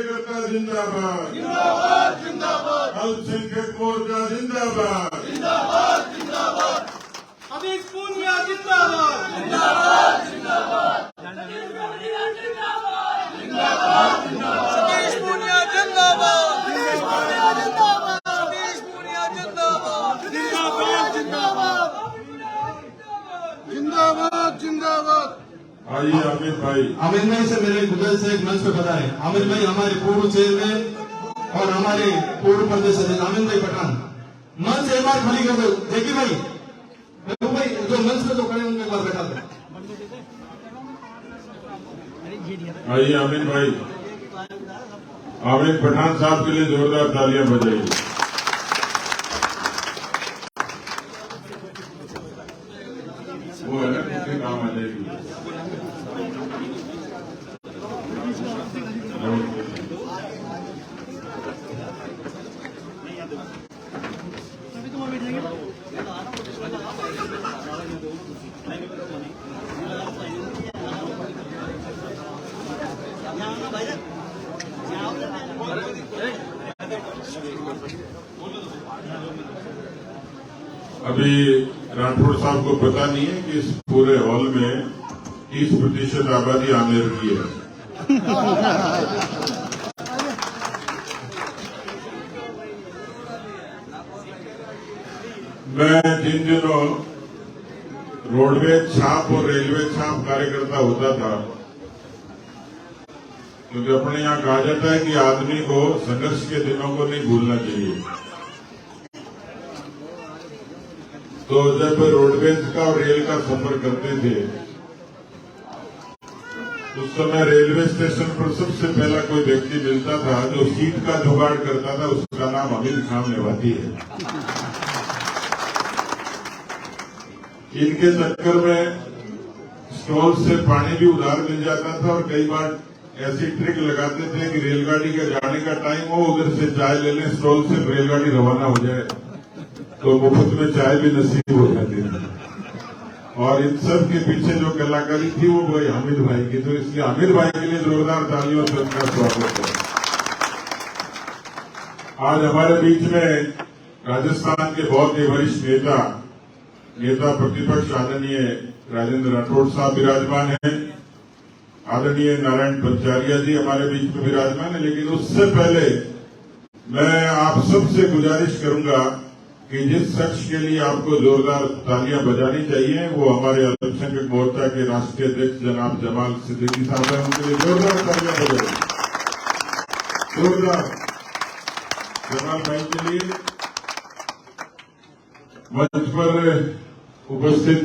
कार्यकर्ता जिंदाबाद, अल्पसंख्यक मोर्चा जिंदाबाद, हमीद पूनिया जिंदाबाद, सतीश पूनिया जिंदाबाद, सतीश पूनिया जिंदाबाद, जिंदाबाद। आइए आमिर भाई। आमिर भाई से मेरे गुजारिश है, एक मंच पे बताएं। आमिर भाई हमारे पूर्व चेयरमैन और हमारे पूर्व प्रदेश अध्यक्ष आमिर भाई पठान, मंच एक बार खाली कर दो। जैकी भाई, भाई जो मंच पे जो खड़े उनको एक बार बैठा दो। आइए आमिर भाई, आमिर पठान साहब के लिए जोरदार तालियां बजाइए। वो है ना, किसके काम आ जाएगी। अभी राठौड़ साहब को पता नहीं है कि इस पूरे हॉल में 30% आबादी आमेर की है। मैं जिन दिनों रोडवेज छाप और रेलवे छाप कार्यकर्ता होता था, क्योंकि अपने यहाँ कहा जाता है कि आदमी को संघर्ष के दिनों को नहीं भूलना चाहिए। तो जब रोडवेज का और रेल का सफर करते थे, उस समय रेलवे स्टेशन पर सबसे पहला कोई व्यक्ति मिलता था जो सीट का जुगाड़ करता था, उसका नाम हमीद खान मेवाती है। इनके चक्कर में स्टॉल से पानी भी उधार मिल जाता था और कई बार ऐसी ट्रिक लगाते थे कि रेलगाड़ी के जाने का टाइम हो, उधर से चाय ले लें, स्टॉल से रेलगाड़ी रवाना हो जाए तो मुफ्त में चाय भी नसीब हो जाती थी। और इन सब के पीछे जो कलाकारी थी वो भाई हामिद भाई की, तो इसलिए हामिद भाई के लिए जोरदार तालियों से उनका स्वागत है। आज हमारे बीच में राजस्थान के बहुत ही वरिष्ठ नेता प्रतिपक्ष आदरणीय राजेंद्र राठौड़ साहब विराजमान हैं। आदरणीय नारायण पंचारिया जी हमारे बीच में विराजमान है। लेकिन उससे पहले मैं आप सबसे गुजारिश करूंगा कि जिस शख्स के लिए आपको जोरदार तालियां बजानी चाहिए वो हमारे अल्पसंख्यक मोर्चा के राष्ट्रीय अध्यक्ष जनाब जमाल सिद्दीकी साहब हैं। उनके लिए जोरदार तालियां बजाइए। जोरदार जमाल भाई के लिए। मंच पर उपस्थित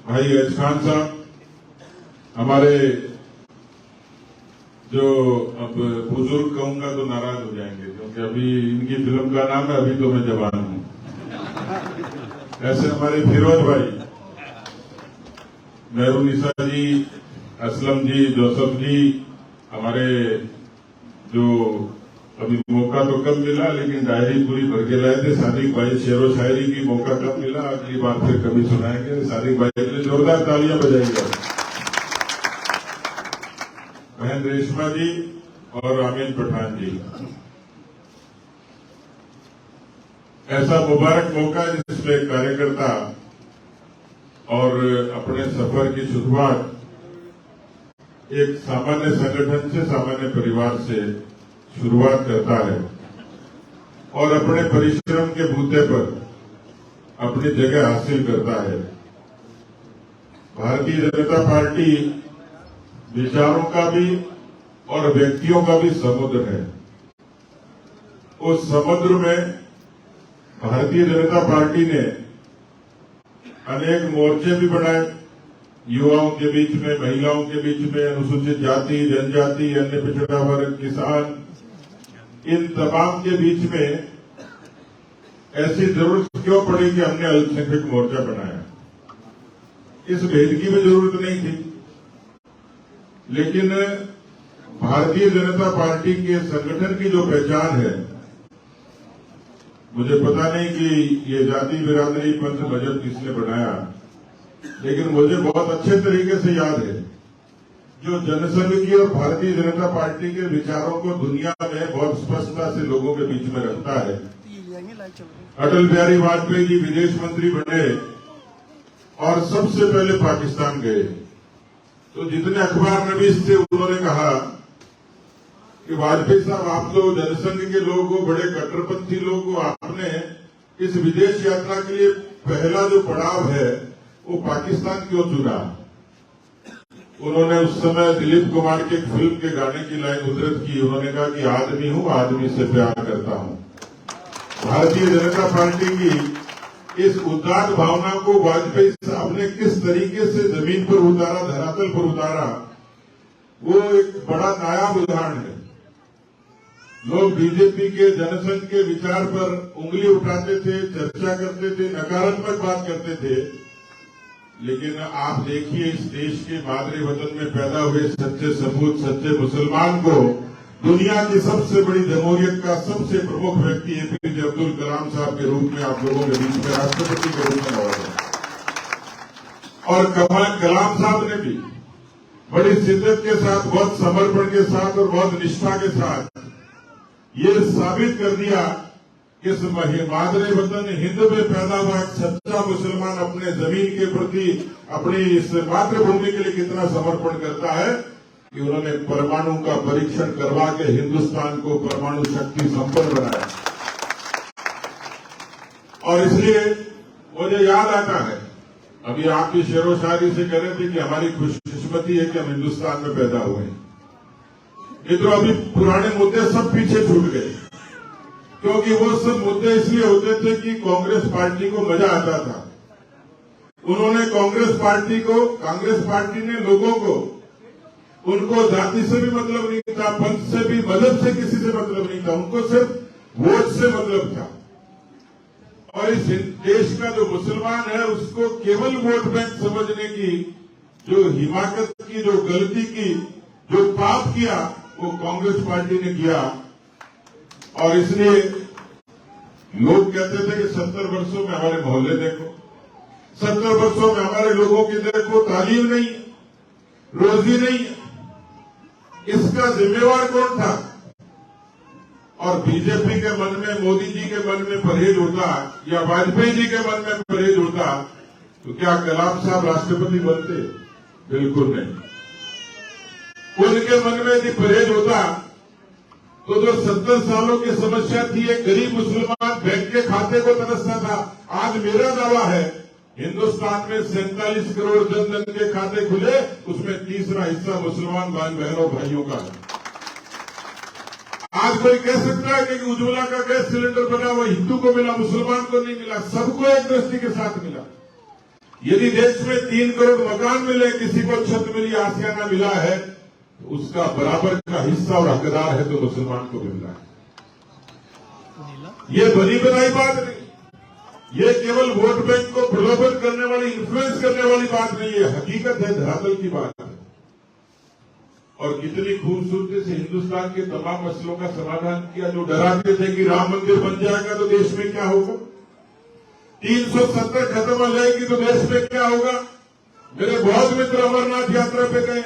भाई एच खान साहब, हमारे जो अब बुजुर्ग कहूंगा तो नाराज हो जाएंगे, क्योंकि अभी इनकी फिल्म का नाम है अभी तो मैं जवान हूं। ऐसे हमारे फिरोज भाई, मेहरुनिसा जी, असलम जी, जोसफ जी, हमारे जो अभी मौका तो कम मिला लेकिन डायरी पूरी भर के लाए थे। सादिक भाई शेरो शायरी की मौका कम मिला, अगली बार फिर कभी सुनाएंगे। सादिक भाई के लिए जोरदार तालियां बजाइएगा। बहन रेशमा जी और आमिर पठान जी, ऐसा मुबारक मौका जिसमें कार्यकर्ता और अपने सफर की शुरुआत एक सामान्य संगठन से, सामान्य परिवार से शुरुआत करता है और अपने परिश्रम के बूते पर अपनी जगह हासिल करता है। भारतीय जनता पार्टी विचारों का भी और व्यक्तियों का भी समुद्र है। उस समुद्र में भारतीय जनता पार्टी ने अनेक मोर्चे भी बनाए, युवाओं के बीच में, महिलाओं के बीच में, अनुसूचित जाति, जनजाति, अन्य पिछड़ा वर्ग, किसान, इन तमाम के बीच में ऐसी जरूरत क्यों पड़ी कि हमने अल्पसंख्यक मोर्चा बनाया। इस भेद की भी जरूरत नहीं थी, लेकिन भारतीय जनता पार्टी के संगठन की जो पहचान है, मुझे पता नहीं कि ये जाति बिरादरी पंथ मजहब किसने बनाया, लेकिन मुझे बहुत अच्छे तरीके से याद है जो जनसंघ की और भारतीय जनता पार्टी के विचारों को दुनिया में बहुत स्पष्टता से लोगों के बीच में रखता है। अटल बिहारी वाजपेयी जी विदेश मंत्री बने और सबसे पहले पाकिस्तान गए, तो जितने अखबार नवीस थे उन्होंने कहा कि वाजपेयी साहब, आप तो जनसंघ के लोग हो, बड़े कट्टरपंथी लोग हो, आपने इस विदेश यात्रा के लिए पहला जो पड़ाव है वो पाकिस्तान क्यों चुना? उन्होंने उस समय दिलीप कुमार के एक फिल्म के गाने की लाइन उद्धृत की। उन्होंने कहा कि आदमी हूं, आदमी से प्यार करता हूं। भारतीय जनता पार्टी की इस उदार भावना को वाजपेयी साहब ने किस तरीके से जमीन पर उतारा, धरातल पर उतारा, वो एक बड़ा नायाब उदाहरण है। लोग बीजेपी के जनसंघ के विचार पर उंगली उठाते थे, चर्चा करते थे, नकारात्मक बात करते थे, लेकिन आप देखिए इस देश के मादरे वतन में पैदा हुए सच्चे सपूत, सच्चे मुसलमान को दुनिया की सबसे बड़ी जमहूरियत का सबसे प्रमुख व्यक्ति एपीजे अब्दुल कलाम साहब के रूप में आप लोगों के बीच में राष्ट्रपति के रूप में नवाजा। और कलाम साहब ने भी बड़ी शिद्दत के साथ, बहुत समर्पण के साथ और बहुत निष्ठा के साथ ये साबित कर दिया कि इस मादरे वतन हिंद में पैदा हुआ एक सच्चा मुसलमान अपने जमीन के प्रति, अपनी इस मातृभूमि के लिए कितना समर्पण करता है कि उन्होंने परमाणु का परीक्षण करवा के हिंदुस्तान को परमाणु शक्ति संपन्न बनाया। और इसलिए मुझे याद आता है, अभी आपकी शेरो शायरी से कह रहे थे कि हमारी खुशकिस्मती है कि हम हिंदुस्तान में पैदा हुए। मित्रों, अभी पुराने मुद्दे सब पीछे छूट गए, क्योंकि वो सब मुद्दे इसलिए होते थे कि कांग्रेस पार्टी को मजा आता था। उन्होंने कांग्रेस पार्टी ने लोगों को, उनको जाति से भी मतलब नहीं था, पंथ से भी, मजहब से किसी से मतलब नहीं था, उनको सिर्फ वोट से मतलब था। और इस देश का जो मुसलमान है उसको केवल वोट बैंक समझने की जो हिमाकत की, जो गलती की, जो पाप किया, वो कांग्रेस पार्टी ने किया। और इसलिए लोग कहते थे कि 70 वर्षों में हमारे मोहल्ले देखो, 70 वर्षों में हमारे लोगों की देखो तालीम नहीं है, रोजी नहीं है, इसका जिम्मेवार कौन था? और बीजेपी के मन में, मोदी जी के मन में परहेज होता या वाजपेयी जी के मन में परहेज होता तो क्या कलाम साहब राष्ट्रपति बनते? बिल्कुल नहीं। उनके मन में यदि परहेज होता तो जो 70 सालों की समस्या थी, एक गरीब मुसलमान बैंक के खाते को तरसता था, आज मेरा दावा है हिंदुस्तान में 47 करोड़ जनधन के खाते खुले, उसमें तीसरा हिस्सा मुसलमान बहनों भाइयों का है। आज कोई कह सकता है कि उज्ज्वला का गैस सिलेंडर बना वो हिंदू को मिला, मुसलमान को नहीं मिला, सबको एक दृष्टि के साथ मिला। यदि देश में 3 करोड़ मकान मिले, किसी को छत मिली, आसियाना मिला है, उसका बराबर का हिस्सा और हकदार है तो मुसलमान को मिल रहा है। ये बनी बनाई बात नहीं, ये केवल वोट बैंक को प्रलोभित करने वाली, इन्फ्लुएंस करने वाली बात नहीं है, हकीकत है, धरातल की बात है। और कितनी खूबसूरती से हिंदुस्तान के तमाम मसलों का समाधान किया। जो डराते थे कि राम मंदिर बन जाएगा तो देश में क्या होगा, 370 खत्म हो जाएगी तो देश में क्या होगा। मेरे बहुत मित्र अमरनाथ यात्रा पे गए।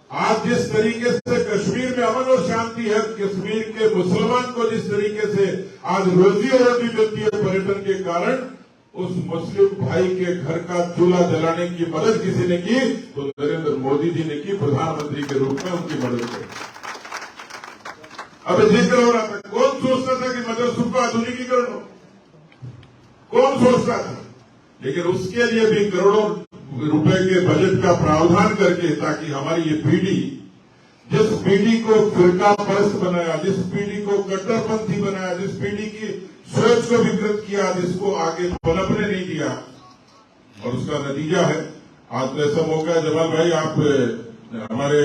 आज जिस तरीके से कश्मीर में अमन और शांति है, कश्मीर के मुसलमान को जिस तरीके से आज रोजी और रोटी मिलती है पर्यटन के कारण, उस मुस्लिम भाई के घर का चूल्हा जलाने की मदद किसी ने की तो नरेंद्र मोदी जी ने की, प्रधानमंत्री के रूप में उनकी मदद की। अब जिक्र हो रहा था, कौन सोचता था कि मदरसों का आधुनिकीकरण हो, कौन सोचता था? लेकिन उसके लिए भी करोड़ों रुपए के बजट का प्रावधान करके, ताकि हमारी ये पीढ़ी, जिस पीढ़ी को फिरका परस्त बनाया, जिस पीढ़ी को कट्टरपंथी बनाया, जिस पीढ़ी की सोच को विकृत किया, जिसको आगे पनपने नहीं दिया, और उसका नतीजा है आज तो ऐसा मौका है। जमाल भाई, आप हमारे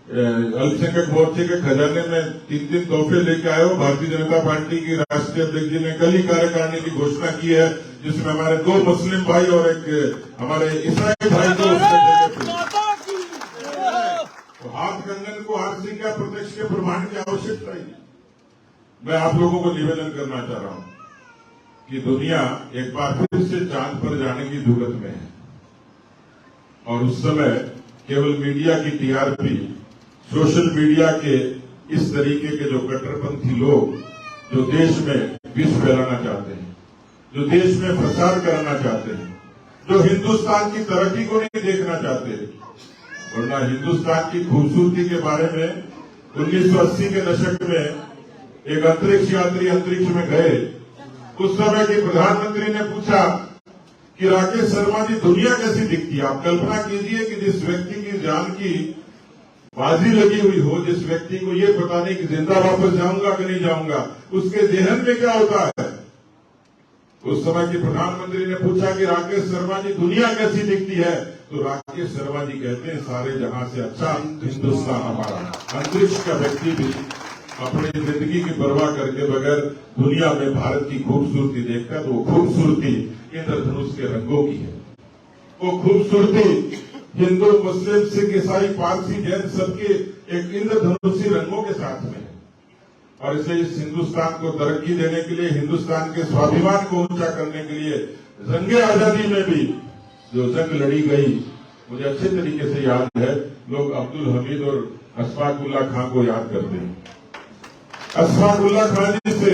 अल्पसंख्यक मोर्चे के खजाने में 3 तोहफे लेके आए हो। भारतीय जनता पार्टी की राष्ट्रीय अध्यक्ष जी ने कल ही कार्यकारिणी की घोषणा की है, जिसमें हमारे 2 मुस्लिम भाई और एक हमारे ईसाई भाई को तो हाथ कंगन को हाथ से क्या प्रत्यक्ष के प्रमाण की आवश्यकता है। मैं आप लोगों को निवेदन करना चाह रहा हूं कि दुनिया एक बार फिर से चांद पर जाने की जरूरत में है, और उस समय केवल मीडिया की टीआरपी, सोशल मीडिया के इस तरीके के जो कट्टरपंथी लोग जो देश में विष फैलाना चाहते हैं, जो देश में प्रसार कराना चाहते हैं, जो हिंदुस्तान की तरक्की को नहीं देखना चाहते, वरना हिंदुस्तान की खूबसूरती के बारे में 1980 के दशक में एक अंतरिक्ष यात्री अंतरिक्ष में गए। उस समय के प्रधानमंत्री ने पूछा कि राकेश शर्मा जी, दुनिया कैसी दिखती है? आप कल्पना कीजिए कि जिस व्यक्ति की जान की बाजी लगी हुई हो, जिस व्यक्ति को ये पता नहीं कि जिंदा वापस जाऊंगा कि नहीं जाऊंगा, उसके जहन में क्या होता है। उस समय के प्रधानमंत्री ने पूछा कि राकेश शर्मा जी, दुनिया कैसी दिखती है? तो राकेश शर्मा जी कहते हैं, सारे जहां से अच्छा हिंदुस्तान हमारा। अंतरिक्ष का व्यक्ति भी अपनी जिंदगी की परवाह करके बगैर दुनिया में भारत की खूबसूरती देखता है, तो वो खूबसूरती इंद्रधनुष के रंगों की है। वो खूबसूरती हिंदू, मुस्लिम, सिख, ईसाई, पारसी, जैन सबके एक इंद्रधनुषी रंगों के साथ में है। और इसलिए इस हिंदुस्तान को तरक्की देने के लिए, हिंदुस्तान के स्वाभिमान को ऊंचा करने के लिए जंगे आजादी में भी जो जंग लड़ी गई, मुझे अच्छे तरीके से याद है। लोग अब्दुल हमीद और अशफाक उल्लाह खां को याद करते हैं। अशफाक उल्लाह खां जी से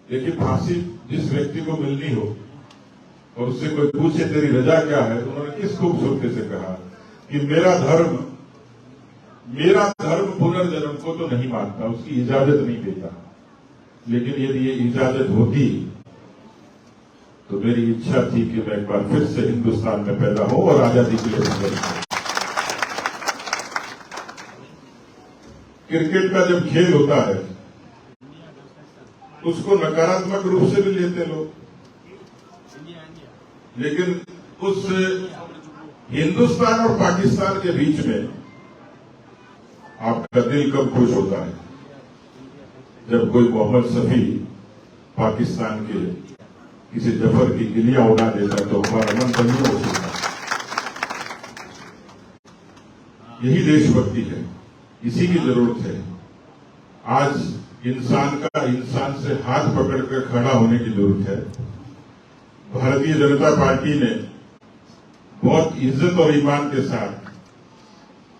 देखिए, फांसी जिस व्यक्ति को मिलनी हो और उससे कोई पूछे तेरी रजा क्या है, तो उन्होंने किस खूबसूरती से कहा कि मेरा धर्म पुनर्जन्म को तो नहीं मानता, उसकी इजाजत नहीं देता, लेकिन यदि ये इजाजत होती तो मेरी इच्छा थी कि मैं एक बार फिर से हिंदुस्तान में पैदा हूं और आजादी के लिए संघर्ष करूं। क्रिकेट का जब खेल होता है उसको नकारात्मक रूप से भी लेते लोग, लेकिन उस हिंदुस्तान और पाकिस्तान के बीच में आपका दिल कब खुश होता है जब कोई मोहम्मद शफी पाकिस्तान के किसी जफर की गिलियां उड़ा देता है, तो हमारा मन बंद हो सकता है। यही देशभक्ति है, इसी की जरूरत है। आज इंसान से हाथ पकड़कर खड़ा होने की जरूरत है। भारतीय जनता पार्टी ने बहुत इज्जत और ईमान के साथ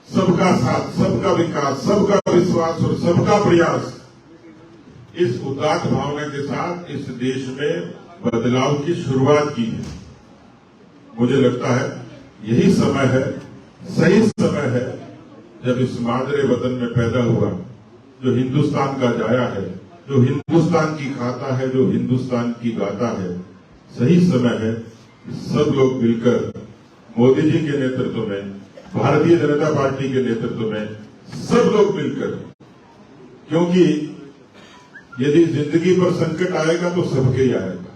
सबका साथ, सबका विकास, सबका विश्वास और सबका प्रयास, इस उदात्त भावना के साथ इस देश में बदलाव की शुरुआत की है। मुझे लगता है यही समय है, सही समय है, जब इस मादरे वतन में पैदा हुआ, जो हिंदुस्तान का जाया है, जो हिंदुस्तान की खाता है, जो हिंदुस्तान की गाता है, सही समय है सब लोग मिलकर मोदी जी के नेतृत्व में, भारतीय जनता पार्टी के नेतृत्व में सब लोग मिलकर, क्योंकि यदि जिंदगी पर संकट आएगा तो सबके ही आएगा,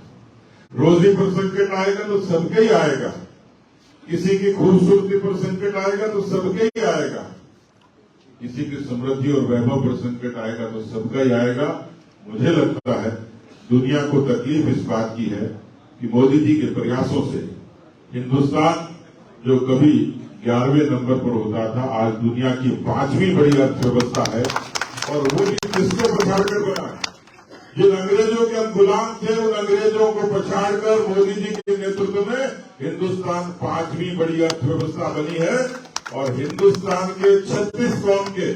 रोजी पर संकट आएगा तो सबके ही आएगा, किसी की खूबसूरती पर संकट आएगा तो सबके ही आएगा, किसी की समृद्धि और वैभव पर संकट आएगा तो सबका ही आएगा। मुझे लगता है दुनिया को तकलीफ इस बात की है कि मोदी जी के प्रयासों से हिंदुस्तान जो कभी 11वें नंबर पर होता था, आज दुनिया की 5वीं बड़ी अर्थव्यवस्था है। और वो भी किसको पछाड़कर बना? जिन अंग्रेजों के हम गुलाम थे, उन अंग्रेजों को पछाड़कर मोदी जी के नेतृत्व में हिंदुस्तान 5वीं बड़ी अर्थव्यवस्था बनी है। और हिंदुस्तान के 36 कौम के,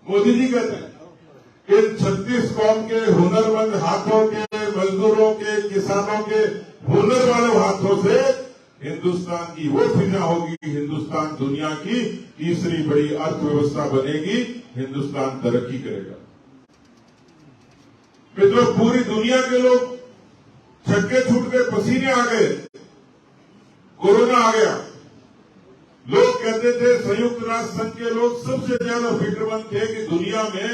मोदी जी कहते हैं, इन 36 कौम के हुनरमंद हाथों के, मजदूरों के, किसानों के हुनर वाले हाथों से हिंदुस्तान की वो फिजा होगी, हिंदुस्तान दुनिया की तीसरी बड़ी अर्थव्यवस्था बनेगी, हिंदुस्तान तरक्की करेगा। मित्रों, पूरी दुनिया के लोग छक्के छूट गए, पसीने आ गए, कोरोना आ गया। लोग कहते थे, संयुक्त राष्ट्र संघ के लोग सबसे ज्यादा फिक्रमंद थे कि दुनिया में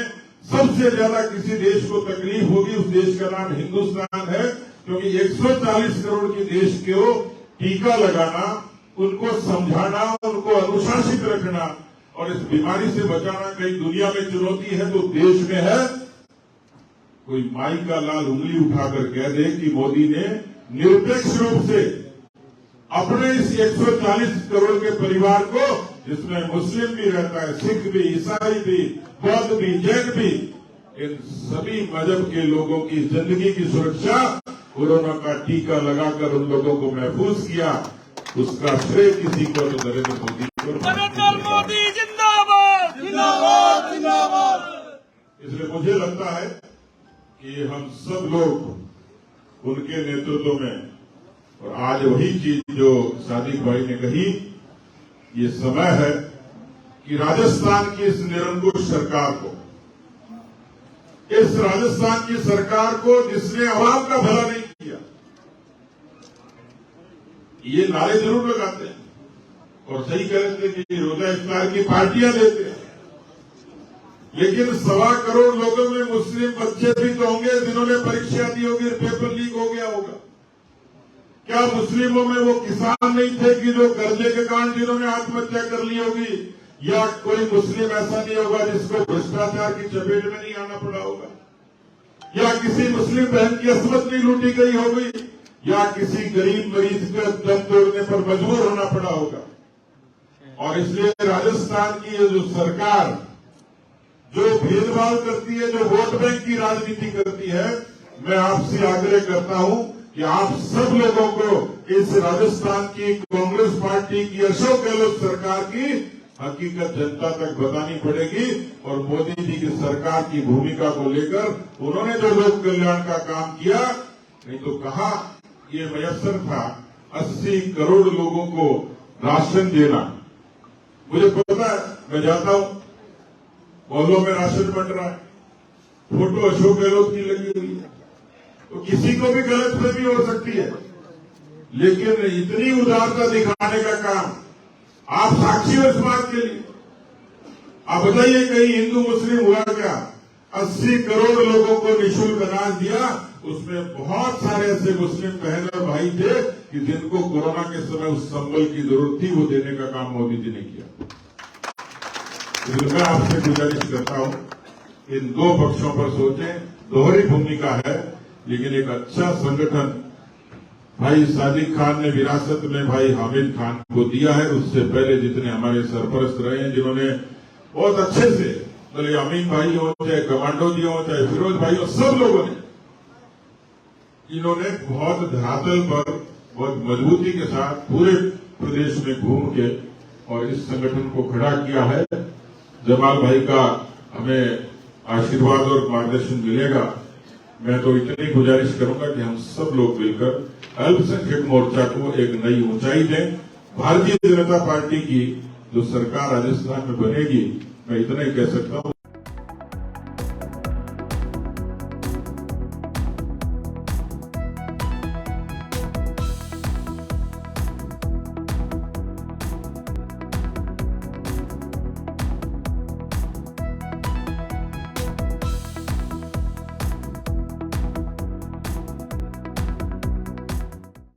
सबसे ज्यादा किसी देश को तकलीफ होगी, उस देश का नाम हिंदुस्तान है, क्योंकि 140 करोड़ के देश को टीका लगाना, उनको समझाना, उनको अनुशासित रखना और इस बीमारी से बचाना कहीं दुनिया में चुनौती है तो देश में है। कोई माई का लाल उंगली उठाकर कह दे कि मोदी ने निरपेक्ष रूप से अपने इस 140 करोड़ के परिवार को, जिसमें मुस्लिम भी रहता है, सिख भी, ईसाई भी, बौद्ध भी, जैन भी, इन सभी मजहब के लोगों की जिंदगी की सुरक्षा कोरोना का टीका लगाकर उन लोगों को महफूज किया। उसका श्रेय किसी को तो नरेंद्र मोदी को। नरेंद्र मोदी जिंदाबाद जिंदाबाद जिंदाबाद। इसलिए मुझे लगता है कि हम सब लोग उनके नेतृत्व में, और आज वही चीज जो सादिक भाई ने कही, ये समय है कि राजस्थान की इस निरंकुश सरकार को, इस राजस्थान की सरकार को जिसने आवाम का भला नहीं किया, ये नारे जरूर लगाते हैं और सही कह लेते हैं कि रोजा इफ्तार की पार्टियां देते हैं, लेकिन 1.25 करोड़ लोगों में मुस्लिम बच्चे भी तो होंगे जिन्होंने परीक्षा दी होगी, पेपर लीक हो गया होगा। क्या मुस्लिमों में वो किसान नहीं थे कि जो कर्जे के कारण जिन्होंने आत्महत्या कर ली होगी? या कोई मुस्लिम ऐसा नहीं होगा जिसको भ्रष्टाचार की चपेट में नहीं आना पड़ा होगा? या किसी मुस्लिम बहन की असमत नहीं लूटी गई होगी? या किसी गरीब मरीज का दम तोड़ने पर मजबूर होना पड़ा होगा? और इसलिए राजस्थान की ये जो सरकार जो भेदभाव करती है, जो वोट बैंक की राजनीति करती है, मैं आपसे आग्रह करता हूं कि आप सब लोगों को इस राजस्थान की कांग्रेस पार्टी की अशोक गहलोत सरकार की हकीकत जनता तक बतानी पड़ेगी। और मोदी जी की सरकार की भूमिका को लेकर उन्होंने जो लोक कल्याण का काम किया, नहीं तो कहा ये मयसर था 80 करोड़ लोगों को राशन देना। मुझे पता है, मैं जाता हूं, मोहल्लों में राशन बंट रहा है, फोटो अशोक गहलोत की लगी हुई है, तो किसी को भी गलतफहमी हो सकती है, लेकिन इतनी उदारता दिखाने का काम, आप साक्षी हो इस बात के लिए। आप बताइए कहीं हिंदू मुस्लिम हुआ क्या? 80 करोड़ लोगों को निःशुल्क अनाज दिया, उसमें बहुत सारे ऐसे मुस्लिम बहन और भाई थे कि जिनको कोरोना के समय उस संबल की जरूरत थी, वो देने का काम मोदी जी ने किया। इसलिए मैं आपसे गुजारिश करता हूं, इन दो पक्षों पर सोचें, दोहरी भूमिका है, लेकिन एक अच्छा संगठन भाई सादिक खान ने विरासत में भाई हामिद खान को दिया है। उससे पहले जितने हमारे सरपरस्त रहे हैं, जिन्होंने बहुत अच्छे से, भले अमीन भाई हो, चाहे कमांडो जी हो, चाहे फिरोज भाई हो, सब लोगों ने, इन्होंने बहुत धरातल पर बहुत मजबूती के साथ पूरे प्रदेश में घूम के और इस संगठन को खड़ा किया है। जमाल भाई का हमें आशीर्वाद और मार्गदर्शन मिलेगा। मैं तो इतनी गुजारिश करूंगा कि हम सब लोग मिलकर अल्पसंख्यक मोर्चा को एक नई ऊंचाई दें। भारतीय जनता पार्टी की जो सरकार राजस्थान में बनेगी, मैं इतना ही कह सकता हूं।